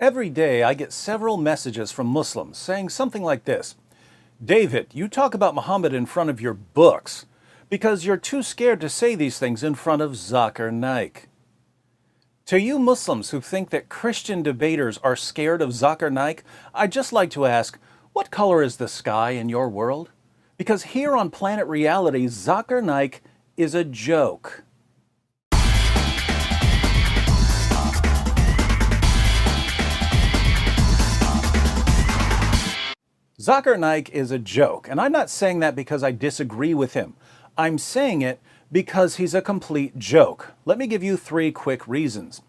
Every day I get several messages from Muslims saying something like this: David, you talk about Muhammad in front of your books because you're too scared to say these things in front of Zakir Naik. To you Muslims who think that Christian debaters are scared of Zakir Naik, I'd just like to ask, what color is the sky in your world? Because here on Planet Reality, Zakir Naik is a joke. Zakir Naik is a joke, and I'm not saying that because I disagree with him. I'm saying it because he's a complete joke. Let me give you 3 quick reasons.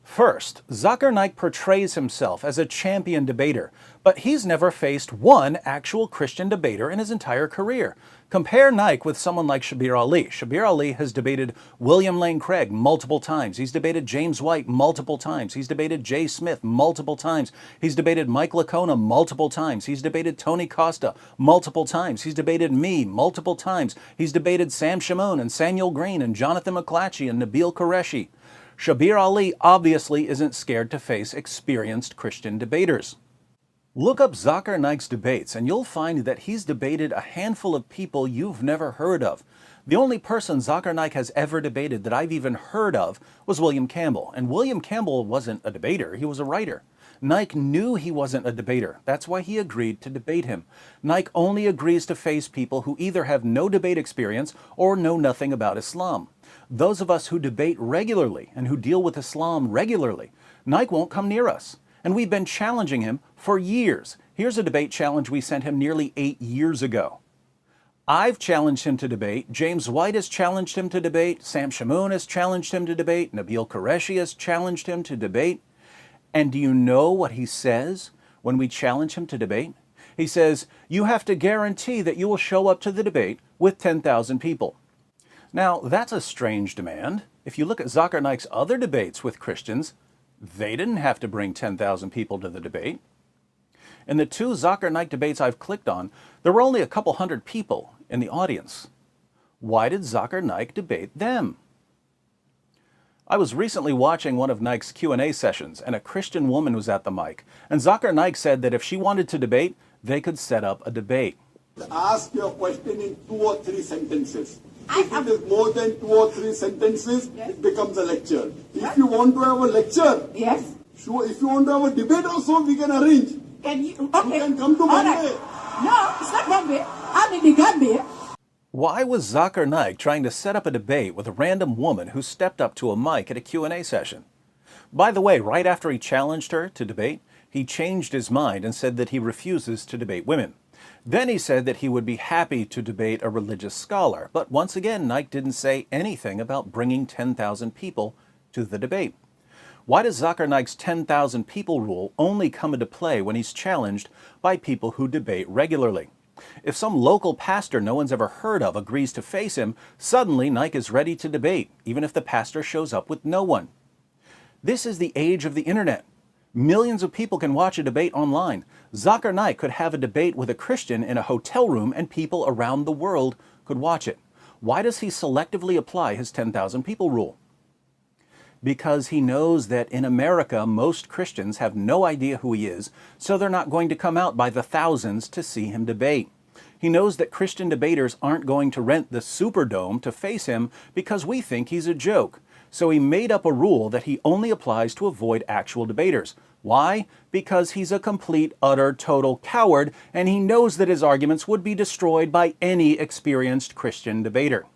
First, Zakir Naik portrays himself as a champion debater, but he's never faced one actual Christian debater in his entire career. Compare Naik with someone like Shabir Ali. Shabir Ali has debated William Lane Craig multiple times. He's debated James White multiple times. He's debated Jay Smith multiple times. He's debated Mike Licona multiple times. He's debated Tony Costa multiple times. He's debated me multiple times. He's debated Sam Shamoun and Samuel Green and Jonathan McClatchy and Nabil Qureshi. Shabir Ali obviously isn't scared to face experienced Christian debaters. Look up Zakir Naik's debates and you'll find that he's debated a handful of people you've never heard of. The only person Zakir Naik has ever debated that I've even heard of was William Campbell. And William Campbell wasn't a debater, he was a writer. Naik knew he wasn't a debater. That's why he agreed to debate him. Naik only agrees to face people who either have no debate experience or know nothing about Islam. Those of us who debate regularly and who deal with Islam regularly, Naik won't come near us. And we've been challenging him for years. Here's a debate challenge we sent him nearly 8 years ago. I've challenged him to debate. James White has challenged him to debate. Sam Shamoun has challenged him to debate. Nabil Qureshi has challenged him to debate. And do you know what he says when we challenge him to debate? He says, you have to guarantee that you will show up to the debate with 10,000 people. Now, that's a strange demand. If you look at Zakir Naik's other debates with Christians, they didn't have to bring 10,000 people to the debate. In the 2 Zakir Naik debates I've clicked on, there were only a couple hundred people in the audience. Why did Zakir Naik debate them? I was recently watching one of Naik's Q&A sessions, and a Christian woman was at the mic. And Zakir Naik said that if she wanted to debate, they could set up a debate. Ask your question in 2 or 3 sentences. If it is more than 2 or 3 sentences, yes, it becomes a lecture. If you want to have a lecture, yes, sure. If you want to have a debate also, we can arrange. Can you? Okay. You can come to Malay. Right. No, it's not Bombay. I'm in the Gambia. Why was Zakir Naik trying to set up a debate with a random woman who stepped up to a mic at a Q&A session? By the way, right after he challenged her to debate, he changed his mind and said that he refuses to debate women. Then he said that he would be happy to debate a religious scholar. But once again, Naik didn't say anything about bringing 10,000 people to the debate. Why does Zakir Naik's 10,000 people rule only come into play when he's challenged by people who debate regularly? If some local pastor no one's ever heard of agrees to face him, suddenly Naik is ready to debate, even if the pastor shows up with no one. This is the age of the internet. Millions of people can watch a debate online. Zakir Naik could have a debate with a Christian in a hotel room and people around the world could watch it. Why does he selectively apply his 10,000 people rule? Because he knows that in America, most Christians have no idea who he is, so they're not going to come out by the thousands to see him debate. He knows that Christian debaters aren't going to rent the Superdome to face him because we think he's a joke. So he made up a rule that he only applies to avoid actual debaters. Why? Because he's a complete, utter, total coward, and he knows that his arguments would be destroyed by any experienced Christian debater.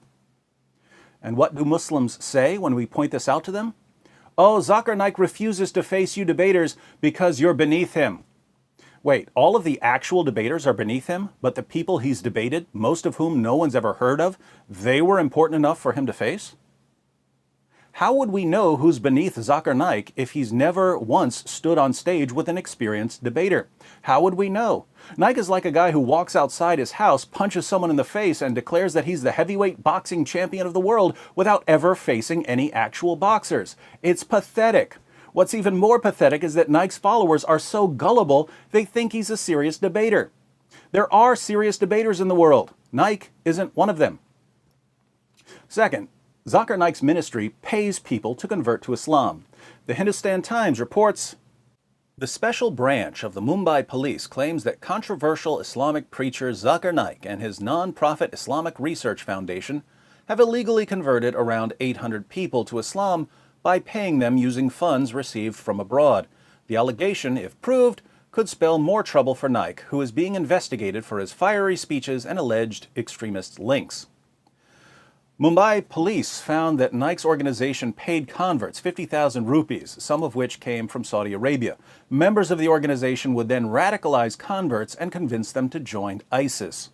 And what do Muslims say when we point this out to them? Oh, Zakir Naik refuses to face you debaters because you're beneath him. Wait, all of the actual debaters are beneath him, but the people he's debated, most of whom no one's ever heard of, they were important enough for him to face? How would we know who's beneath Zakir Naik if he's never once stood on stage with an experienced debater? How would we know? Naik is like a guy who walks outside his house, punches someone in the face, and declares that he's the heavyweight boxing champion of the world without ever facing any actual boxers. It's pathetic. What's even more pathetic is that Naik's followers are so gullible they think he's a serious debater. There are serious debaters in the world. Naik isn't one of them. Second, Zakir Naik's ministry pays people to convert to Islam. The Hindustan Times reports The special branch of the Mumbai police claims that controversial Islamic preacher Zakir Naik and his non-profit Islamic Research Foundation have illegally converted around 800 people to Islam by paying them using funds received from abroad. The allegation, if proved, could spell more trouble for Naik, who is being investigated for his fiery speeches and alleged extremist links. Mumbai police found that Naik's organization paid converts 50,000 rupees, some of which came from Saudi Arabia. Members of the organization would then radicalize converts and convince them to join ISIS.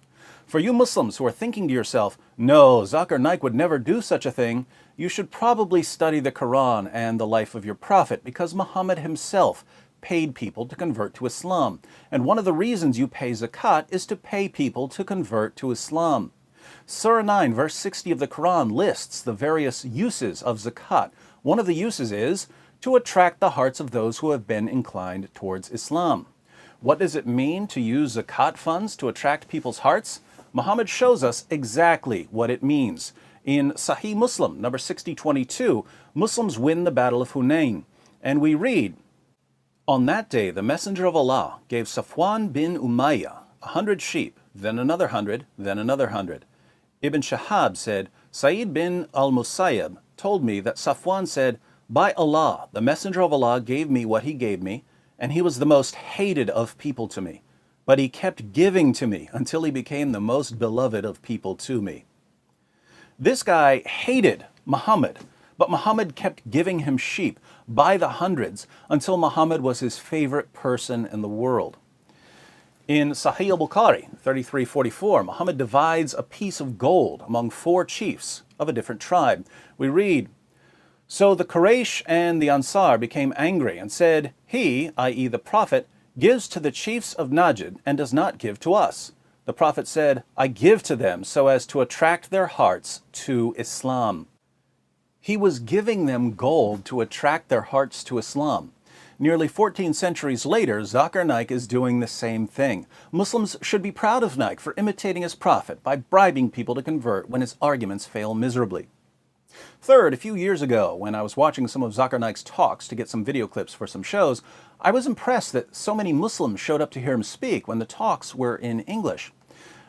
For you Muslims who are thinking to yourself, no, Zakir Naik would never do such a thing, you should probably study the Quran and the life of your prophet, because Muhammad himself paid people to convert to Islam. And one of the reasons you pay zakat is to pay people to convert to Islam. Surah 9, verse 60 of the Quran lists the various uses of zakat. One of the uses is to attract the hearts of those who have been inclined towards Islam. What does it mean to use zakat funds to attract people's hearts? Muhammad shows us exactly what it means. In Sahih Muslim, number 6022, Muslims win the Battle of Hunain. And we read, "On that day, the Messenger of Allah gave Safwan bin Umayyah 100 sheep, then another 100, then another 100. Ibn Shahab said, Sa'id bin al-Musayyab told me that Safwan said, by Allah, the Messenger of Allah gave me what he gave me, and he was the most hated of people to me. But he kept giving to me until he became the most beloved of people to me." This guy hated Muhammad, but Muhammad kept giving him sheep by the hundreds until Muhammad was his favorite person in the world. In Sahih al-Bukhari 3344, Muhammad divides a piece of gold among 4 chiefs of a different tribe. We read, "So the Quraysh and the Ansar became angry and said, he, i.e. the Prophet, gives to the chiefs of Najd and does not give to us. The Prophet said, I give to them so as to attract their hearts to Islam." He was giving them gold to attract their hearts to Islam. Nearly 14 centuries later, Zakir Naik is doing the same thing. Muslims should be proud of Naik for imitating his prophet by bribing people to convert when his arguments fail miserably. Third, a few years ago, when I was watching some of Zakir Naik's talks to get some video clips for some shows, I was impressed that so many Muslims showed up to hear him speak when the talks were in English.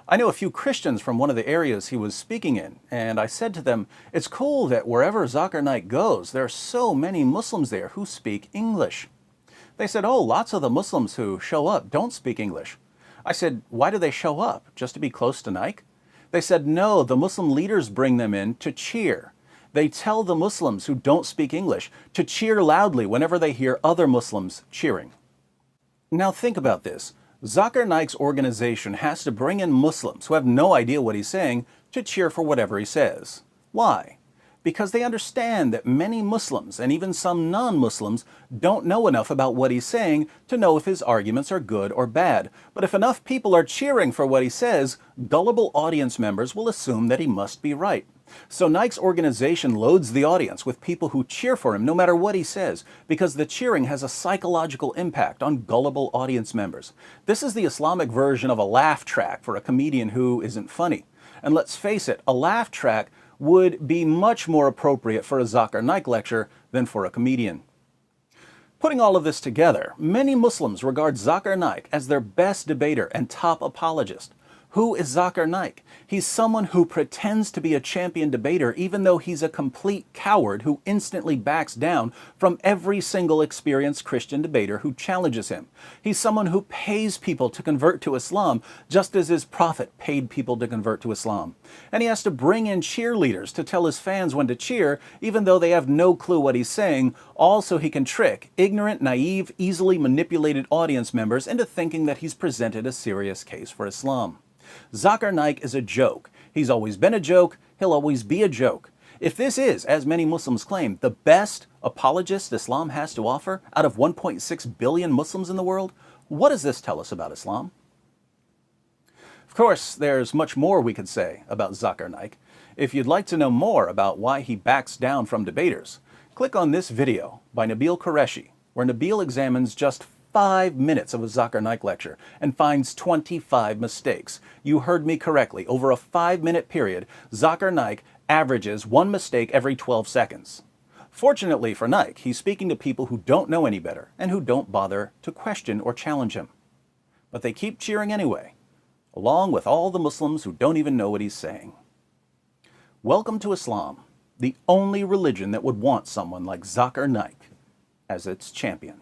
I know a few Christians from one of the areas he was speaking in, and I said to them, it's cool that wherever Zakir Naik goes, there are so many Muslims there who speak English. They said, oh, lots of the Muslims who show up don't speak English. I said, why do they show up? Just to be close to Naik? They said, no, the Muslim leaders bring them in to cheer. They tell the Muslims who don't speak English to cheer loudly whenever they hear other Muslims cheering. Now think about this. Zakir Naik's organization has to bring in Muslims who have no idea what he's saying to cheer for whatever he says. Why? Because they understand that many Muslims, and even some non-Muslims, don't know enough about what he's saying to know if his arguments are good or bad. But if enough people are cheering for what he says, gullible audience members will assume that he must be right. So Naik's organization loads the audience with people who cheer for him no matter what he says, because the cheering has a psychological impact on gullible audience members. This is the Islamic version of a laugh track for a comedian who isn't funny. And let's face it, a laugh track would be much more appropriate for a Zakir Naik lecture than for a comedian. Putting all of this together, many Muslims regard Zakir Naik as their best debater and top apologist. Who is Zakir Naik? He's someone who pretends to be a champion debater even though he's a complete coward who instantly backs down from every single experienced Christian debater who challenges him. He's someone who pays people to convert to Islam just as his prophet paid people to convert to Islam. And he has to bring in cheerleaders to tell his fans when to cheer even though they have no clue what he's saying, all so he can trick ignorant, naive, easily manipulated audience members into thinking that he's presented a serious case for Islam. Zakir Naik is a joke. He's always been a joke. He'll always be a joke. If this is, as many Muslims claim, the best apologist Islam has to offer out of 1.6 billion Muslims in the world, what does this tell us about Islam? Of course, there's much more we could say about Zakir Naik. If you'd like to know more about why he backs down from debaters, click on this video by Nabil Qureshi, where Nabil examines just 5 minutes of a Zakir Naik lecture and finds 25 mistakes. You heard me correctly. Over a 5-minute period, Zakir Naik averages 1 mistake every 12 seconds. Fortunately for Naik, he's speaking to people who don't know any better and who don't bother to question or challenge him. But they keep cheering anyway, along with all the Muslims who don't even know what he's saying. Welcome to Islam, the only religion that would want someone like Zakir Naik as its champion.